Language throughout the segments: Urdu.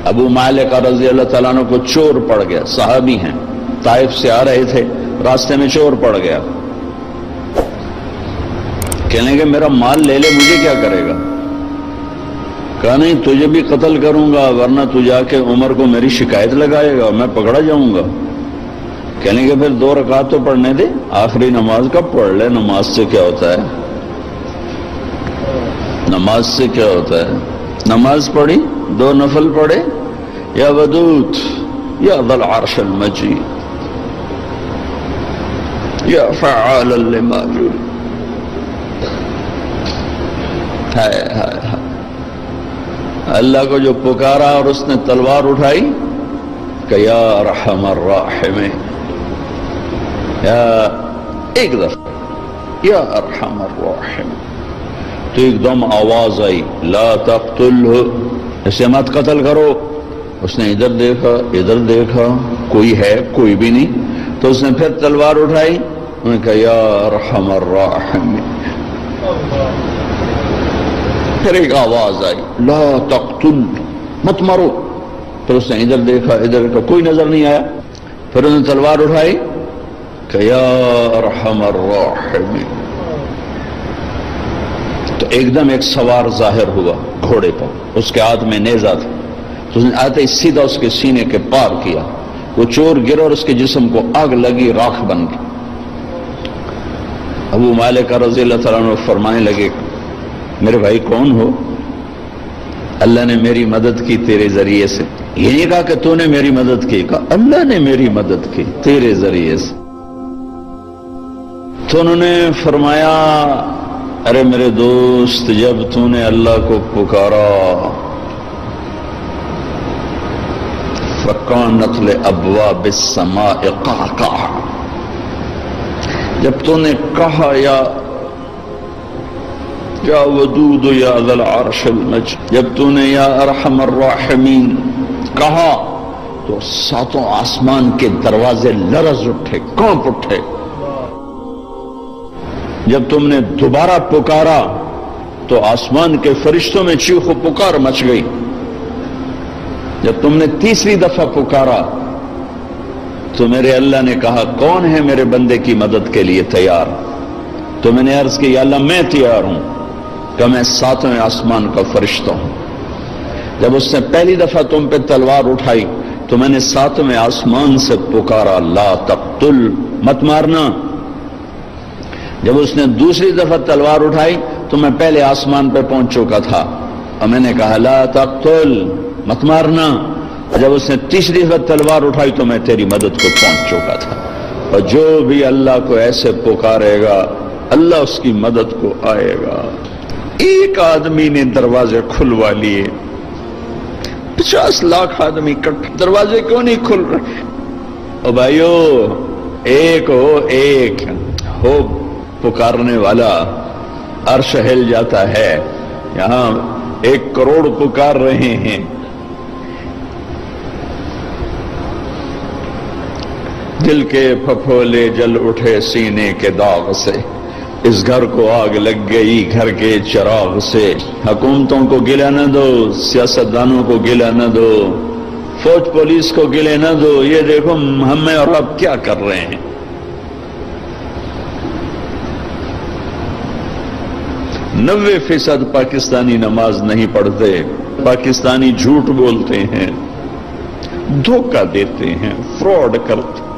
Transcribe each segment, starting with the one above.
ابو مالک رضی اللہ تعالیٰ عنہ کو چور پڑ گیا، صحابی ہیں، طائف سے آ رہے تھے، راستے میں چور پڑ گیا، کہنے کہ میرا مال لے لے، مجھے کیا کرے گا؟ کہا نہیں تجھے بھی قتل کروں گا، ورنہ تو جا کے عمر کو میری شکایت لگائے گا، میں پکڑا جاؤں گا۔ کہنے کہ پھر 2 رکعت تو پڑھنے دے، آخری نماز کا پڑھ لے، نماز سے کیا ہوتا ہے؟ نماز سے کیا ہوتا ہے؟ نماز پڑھی، 2 نفل پڑھے، یا ودود یا ذا العرش المجید یا فعالا لما یرید۔ ہائے ہائے ہائے، اللہ کو جو پکارا اور اس نے تلوار اٹھائی کہ یا ارحم الراحمین، یا ایک دفعہ یا ارحم الراحمین، تو ایک دم آواز آئی لا تقتلہ، اسے مت قتل کرو۔ اس نے ادھر دیکھا ادھر دیکھا، کوئی ہے؟ کوئی بھی نہیں۔ تو اس نے پھر تلوار اٹھائی، انہوں نے کہا یا ارحم الراحمین، پھر ایک آواز آئی لا تقتل، مت مارو۔ پھر اس نے ادھر دیکھا ادھر دیکھا، کوئی نظر نہیں آیا۔ پھر انہوں نے تلوار اٹھائی کہ یا ارحم الراحمین، تو ایک دم ایک سوار ظاہر ہوا گھوڑے پر، اس کے ہاتھ میں نیزہ تھا، تو اس نے آتے ہی سیدھا اس کے سینے کے پار کیا، وہ چور گرا اور اس کے جسم کو آگ لگی، راکھ بن گئی۔ ابو مالک رضی اللہ تعالیٰ عنہ فرمانے لگے میرے بھائی کون ہو؟ اللہ نے میری مدد کی تیرے ذریعے سے۔ یہ نہیں کہا کہ تو نے میری مدد کی، کہا اللہ نے میری مدد کی تیرے ذریعے سے۔ تو انہوں نے فرمایا ارے میرے دوست، جب تو نے اللہ کو پکارا فَكَانَتْ لِأَبْوَابِ السَّمَاءِ قَعْقَعًا، جب تو نے کہا یا ودود یا ذا العرش المجید، جب تو نے یا ارحم الراحمین کہا تو 7 آسمان کے دروازے لرز اٹھے، کانپ اٹھے۔ جب تم نے دوبارہ پکارا تو آسمان کے فرشتوں میں چیخ و پکار مچ گئی۔ جب تم نے تیسری دفعہ پکارا تو میرے اللہ نے کہا کون ہے میرے بندے کی مدد کے لیے تیار؟ تو میں نے عرض کی یا اللہ میں تیار ہوں، کہ میں 7ویں آسمان کا فرشتہ ہوں۔ جب اس نے پہلی دفعہ تم پہ تلوار اٹھائی تو میں نے 7ویں آسمان سے پکارا لا تقتل، مت مارنا۔ جب اس نے دوسری دفعہ تلوار اٹھائی تو میں پہلے آسمان پہ پہنچ چکا تھا اور میں نے کہا لا تقتل، مت مارنا۔ جب اس نے تیسری دفعہ تلوار اٹھائی تو میں تیری مدد کو پہنچ چکا تھا۔ اور جو بھی اللہ کو ایسے پکارے گا اللہ اس کی مدد کو آئے گا۔ ایک آدمی نے دروازے کھلوا لیے، 50 لاکھ آدمی کٹ، دروازے کیوں نہیں کھل رہے؟ او بھائیو، ایک ہو پکارنے والا، عرش ہل جاتا ہے۔ یہاں 1 کروڑ پکار رہے ہیں، دل کے پھپھولے جل اٹھے سینے کے داغ سے، اس گھر کو آگ لگ گئی گھر کے چراغ سے۔ حکومتوں کو گلہ نہ دو، سیاستدانوں کو گلہ نہ دو، فوج پولیس کو گلہ نہ دو، یہ دیکھو ہمیں اور اب کیا کر رہے ہیں۔ 90% پاکستانی نماز نہیں پڑھتے، پاکستانی جھوٹ بولتے ہیں، دھوکہ دیتے ہیں، فراڈ کرتے۔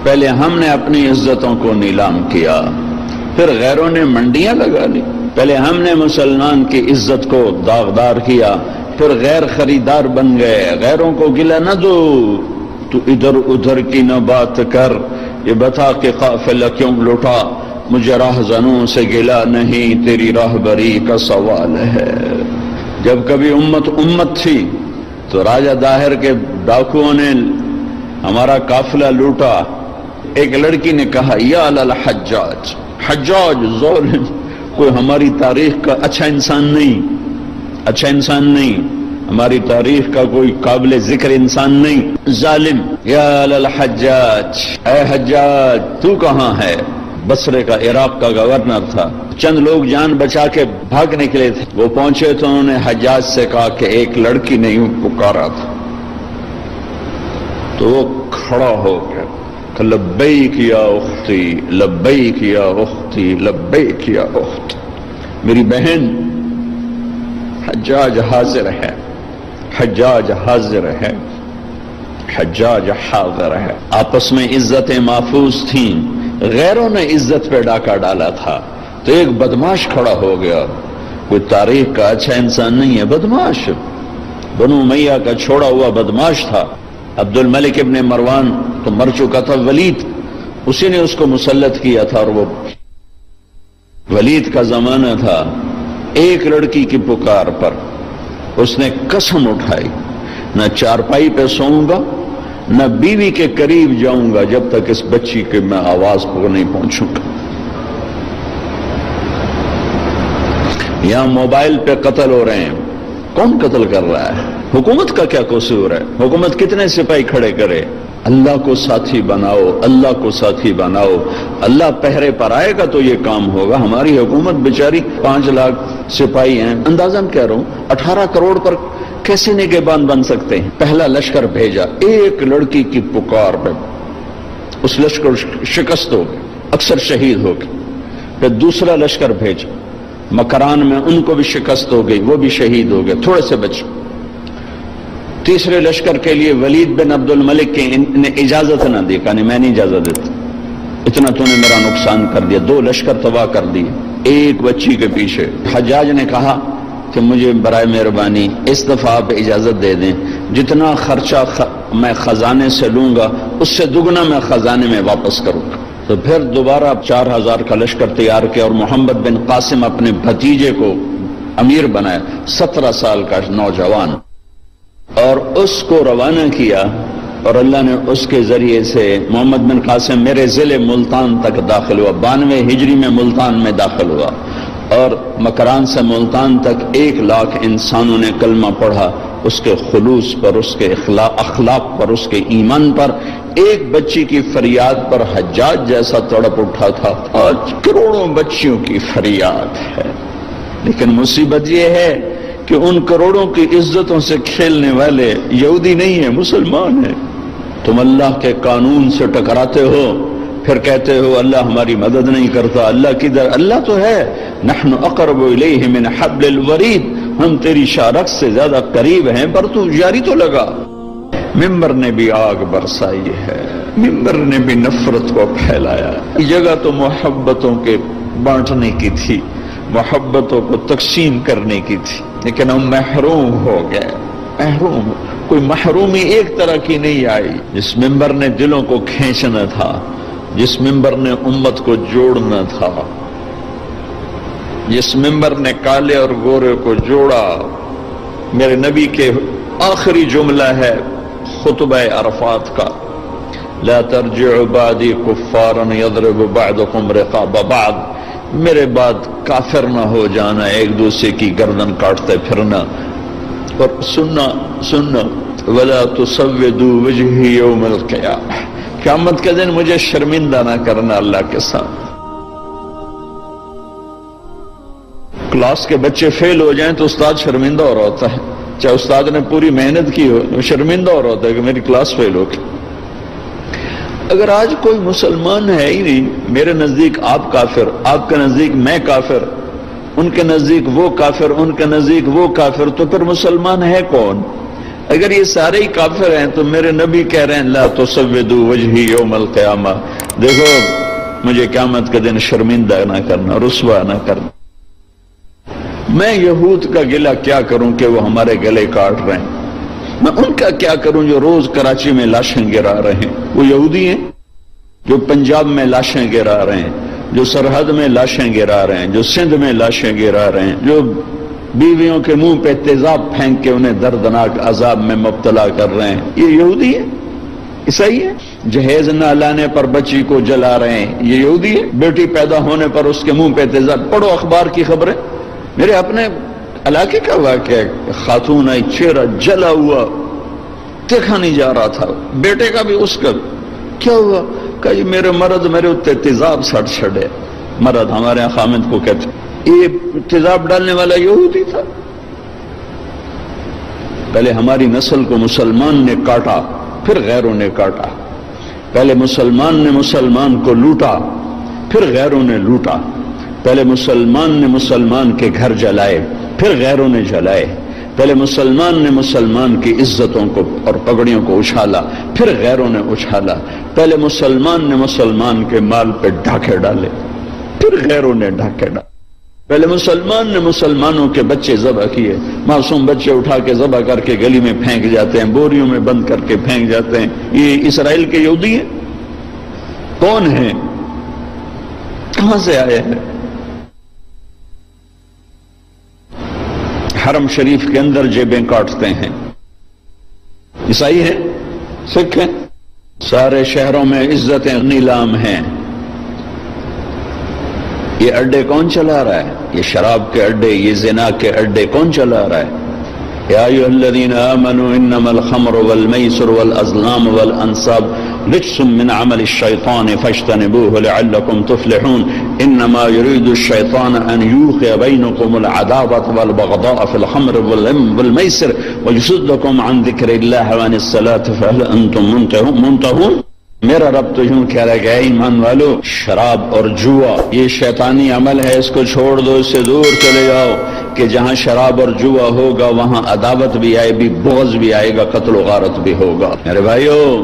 پہلے ہم نے اپنی عزتوں کو نیلام کیا، پھر غیروں نے منڈیاں لگا لی۔ پہلے ہم نے مسلمان کی عزت کو داغدار کیا، پھر غیر خریدار بن گئے۔ غیروں کو گلہ نہ دو، تو ادھر ادھر کی نہ بات کر، یہ بتا کہ قافلہ کیوں لٹا، مجھے راہزنوں سے گلہ نہیں، تیری راہبری کا سوال ہے۔ جب کبھی امت تھی تو راجہ داہر کے ڈاکوؤں نے ہمارا قافلہ لوٹا۔ ایک لڑکی نے کہا یا الحجاج، حجاج ظالم، کوئی ہماری تاریخ کا اچھا انسان نہیں، ہماری تاریخ کا کوئی قابل ذکر انسان نہیں، ظالم۔ یا الحجاج، اے حجاج تو کہاں ہے؟ بصرے کا، عراق کا گورنر تھا، چند لوگ جان بچا کے بھاگ نکلے تھے، وہ پہنچے تو انہوں نے حجاج سے کہا کہ ایک لڑکی نے یوں پکارا تھا، تو وہ کھڑا ہو گیا کہ لبیک یا اختی، لبیک یا اختی، لبیک یا اخت، میری بہن حجاج حاضر ہے، حجاج حاضر ہے، حجاج حاضر ہے۔ آپس میں عزتیں محفوظ تھیں، غیروں نے عزت پہ ڈاکہ ڈالا تھا، تو ایک بدماش کھڑا ہو گیا، کوئی تاریخ کا اچھا انسان نہیں ہے، بدماش، بنو امیہ کا چھوڑا ہوا بدماش تھا۔ عبد الملک ابن مروان تو مر چکا تھا، ولید اسی نے اس کو مسلط کیا تھا، اور وہ ولید کا زمانہ تھا۔ ایک لڑکی کی پکار پر اس نے قسم اٹھائی، نہ چارپائی پہ سوؤں گا، نہ بیوی کے قریب جاؤں گا جب تک اس بچی کے میں آواز کو نہیں پہنچوں گا۔ یہاں موبائل پہ قتل ہو رہے ہیں، کون قتل کر رہا ہے؟ حکومت کا کیا قصور ہے؟ حکومت کتنے سپاہی کھڑے کرے؟ اللہ کو ساتھی بناؤ، اللہ کو ساتھی بناؤ، اللہ پہرے پر آئے گا تو یہ کام ہوگا۔ ہماری حکومت بیچاری 5 لاکھ سپاہی ہیں، اندازاً کہہ رہا ہوں 18 کروڑ پر کیسے نگہبان بن سکتے ہیں؟ پہلا لشکر بھیجا، ایک لڑکی کی پکار پہ اس لشکر شکست ہو گئے، اکثر شہید ہو گئے۔ پھر دوسرا لشکر بھیجا، مکران میں ان کو بھی شکست ہو گئی، وہ بھی شہید ہو گئے، تھوڑے سے بچے۔ تیسرے لشکر کے لیے ولید بن عبد الملک نے اجازت نہ دی، کہا نہیں میں نہیں اجازت دیتا، اتنا تو نے میرا نقصان کر دیا، 2 لشکر تباہ کر دیے ایک بچی کے پیچھے۔ حجاج نے کہا کہ مجھے برائے مہربانی اس دفعہ آپ اجازت دے دیں، جتنا خرچہ میں خزانے سے لوں گا اس سے دگنا میں خزانے میں واپس کروں گا۔ تو پھر دوبارہ 4000 کا لشکر تیار کیا، اور محمد بن قاسم اپنے بھتیجے کو امیر بنایا، 17 سال کا نوجوان، اور اس کو روانہ کیا، اور اللہ نے اس کے ذریعے سے محمد بن قاسم میرے ضلع ملتان تک داخل ہوا، 92 ہجری میں ملتان میں داخل ہوا، اور مکران سے ملتان تک 1 لاکھ انسانوں نے کلمہ پڑھا، اس کے خلوص پر، اس کے اخلاق پر، اس کے ایمان پر۔ ایک بچی کی فریاد پر حجاج جیسا تڑپ اٹھا تھا، آج کروڑوں بچیوں کی فریاد ہے۔ لیکن مصیبت یہ ہے کہ ان کروڑوں کی عزتوں سے کھیلنے والے یہودی نہیں ہیں، مسلمان ہیں۔ تم اللہ کے قانون سے ٹکراتے ہو، پھر کہتے ہو اللہ ہماری مدد نہیں کرتا، اللہ کدھر؟ اللہ تو ہے، نحن اقرب الیہ من حبل الورید، ہم تیری شارک سے زیادہ قریب ہیں، پر تو جاری تو لگا۔ ممبر نے بھی آگ برسائی ہے، ممبر نے بھی نفرت کو پھیلایا۔ یہ جگہ تو محبتوں کے بانٹنے کی تھی، محبتوں کو تقسیم کرنے کی تھی، لیکن ہم محروم ہو گئے، محروم۔ کوئی محرومی ایک طرح کی نہیں آئی۔ جس ممبر نے دلوں کو کھینچنا تھا، جس ممبر نے امت کو جوڑنا تھا، جس ممبر نے کالے اور گورے کو جوڑا، میرے نبی کے آخری جملہ ہے خطبہ عرفات کا، لا ترجعوا بعدی کفارا یضرب بعضکم رقاب بعض، میرے بعد کافر نہ ہو جانا، ایک دوسرے کی گردن کاٹتے پھرنا، اور سننا ولا تسودوا وجہی یوم القیامہ، قیامت کے دن مجھے شرمندہ نہ کرنا اللہ کے ساتھ۔ کلاس کے بچے فیل ہو جائیں تو استاد شرمندہ ہو رہا ہوتا ہے، چاہے استاد نے پوری محنت کی ہو، شرمندہ ہو رہا ہوتا ہے کہ میری کلاس فیل ہو گئی۔ اگر آج کوئی مسلمان ہے ہی نہیں، میرے نزدیک آپ کافر، آپ کے نزدیک میں کافر، ان کے نزدیک وہ کافر، ان کے نزدیک وہ کافر، تو پھر مسلمان ہے کون؟ اگر یہ سارے ہی کافر ہیں تو میرے نبی کہہ رہے ہیں لا تسودوا وجہی یوم القیامہ، دیکھو مجھے قیامت کے دن شرمندہ نہ کرنا، رسوا نہ کرنا۔ میں یہود کا گلہ کیا کروں کہ وہ ہمارے گلے کاٹ رہے ہیں، میں ان کا کیا کروں جو روز کراچی میں لاشیں گرا رہے ہیں؟ وہ یہودی ہیں جو پنجاب میں لاشیں گرا رہے ہیں، جو سرحد میں لاشیں گرا رہے ہیں، جو سندھ میں لاشیں گرا رہے ہیں، جو بیویوں کے منہ پہ تیزاب پھینک کے انہیں دردناک عذاب میں مبتلا کر رہے ہیں۔ یہ یہودی ہے؟ عیسائی ہے؟ جہیز نہ لانے پر بچی کو جلا رہے ہیں، یہ یہودی ہے؟ بیٹی پیدا ہونے پر اس کے منہ پہ تیزاب، پڑھو اخبار کی خبریں۔ میرے اپنے علاقے کا واقعہ ہے، خاتون آئی، چہرہ جلا ہوا، دیکھا نہیں جا رہا تھا، بیٹے کا بھی اس کا بھی۔ کیا ہوا؟ کہ میرے مرد میرے اتنے تیزاب سٹ چھڑے، مرد ہمارے یہاں خامد کو کہتے ہیں، یہ تیزاب ڈالنے والا یہودی تھا۔ پہلے ہماری نسل کو مسلمان نے کاٹا، پھر غیروں نے کاٹا۔ پہلے مسلمان نے مسلمان کو لوٹا، پھر غیروں نے لوٹا۔ پہلے مسلمان نے مسلمان کے گھر جلائے، پھر غیروں نے جلائے۔ پہلے مسلمان نے مسلمان کی عزتوں کو اور پگڑیوں کو اچھالا، پھر غیروں نے اچھالا۔ پہلے مسلمان نے مسلمان کے مال پہ ڈاکے ڈالے، پھر غیروں نے ڈاکے ڈالے۔ پہلے مسلمان نے مسلمانوں کے بچے ذبح کیے، معصوم بچے اٹھا کے ذبح کر کے گلی میں پھینک جاتے ہیں، بوریوں میں بند کر کے پھینک جاتے ہیں۔ یہ اسرائیل کے یہودی ہیں؟ کون ہیں؟ کہاں سے آئے ہیں؟ حرم شریف کے اندر جیبیں کاٹتے ہیں، عیسائی ہیں، سکھ ہیں، سارے شہروں میں عزتیں نیلام ہیں۔ یہ اڈے کون چلا رہا ہے؟ یہ شراب کے اڈے، یہ زنا کے اڈے کون چلا رہا ہے؟ یا ایھا الذین آمنوا انما الخمر والمیسر والازلام والانصاب رجس من عمل الشیطان فاجتنبوه لعلکم تفلحون انما يريد الشیطان ان یوقع بینکم العداوة والبغضاء في الخمر والمیسر ویصدکم عن ذکر اللہ وعن الصلاة فهل انتم منتهون۔ میرا رب تو یوں کہہ رہا ہے کہ اے ایمان والو، شراب اور جوا یہ شیطانی عمل ہے، اس کو چھوڑ دو، اس سے دور چلے جاؤ، کہ جہاں شراب اور جوا ہوگا وہاں عداوت بھی آئے گی، بغض بھی آئے گا، قتل و غارت بھی ہوگا۔ میرے بھائیو،